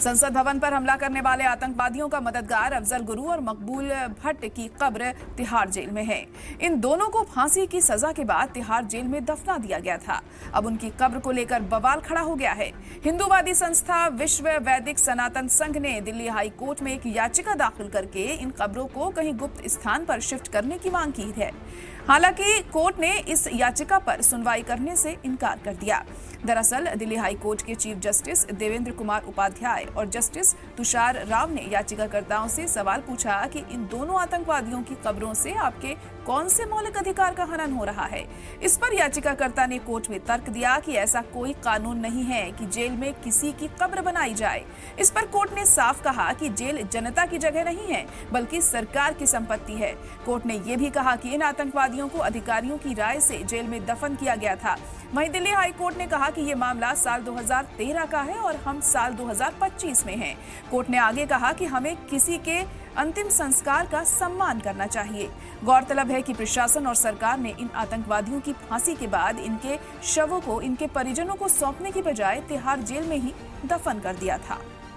संसद भवन पर हमला करने वाले आतंकवादियों का मददगार अफजल गुरु और मकबूल भट्ट की कब्र तिहाड़ जेल में है। इन दोनों को फांसी की सजा के बाद तिहाड़ जेल में दफना दिया गया था। अब उनकी कब्र को लेकर बवाल खड़ा हो गया है। हिंदूवादी संस्था विश्व वैदिक सनातन संघ ने दिल्ली हाई कोर्ट में एक याचिका दाखिल करके इन कब्रों को कहीं गुप्त स्थान पर शिफ्ट करने की मांग की है। हालांकि कोर्ट ने इस याचिका पर सुनवाई करने से इनकार कर दिया। दरअसल दिल्ली हाई कोर्ट के चीफ जस्टिस देवेंद्र कुमार उपाध्याय और जस्टिस तुषार राव ने याचिकाकर्ताओं से सवाल पूछा कि इन दोनों आतंकवादियों की कब्रों से आपके कौन से मौलिक अधिकार का हनन हो रहा है। इस पर याचिकाकर्ता ने कोर्ट में तर्क दिया कि ऐसा कोई कानून नहीं है कि जेल में किसी की कब्र बनाई जाए। इस पर कोर्ट ने साफ कहा कि जेल जनता की जगह नहीं है बल्कि सरकार की संपत्ति है। कोर्ट ने यह भी कहा कि इन आतंकवादियों को अधिकारियों की राय से जेल में दफन किया गया था। वहीं दिल्ली हाई कोर्ट ने कहा कि ये मामला साल 2013 का है और हम साल 2025 में हैं। कोर्ट ने आगे कहा कि हमें किसी के अंतिम संस्कार का सम्मान करना चाहिए। गौरतलब है कि प्रशासन और सरकार ने इन आतंकवादियों की फांसी के बाद इनके शवों को इनके परिजनों को सौंपने की बजाय तिहाड़ जेल में ही दफन कर दिया था।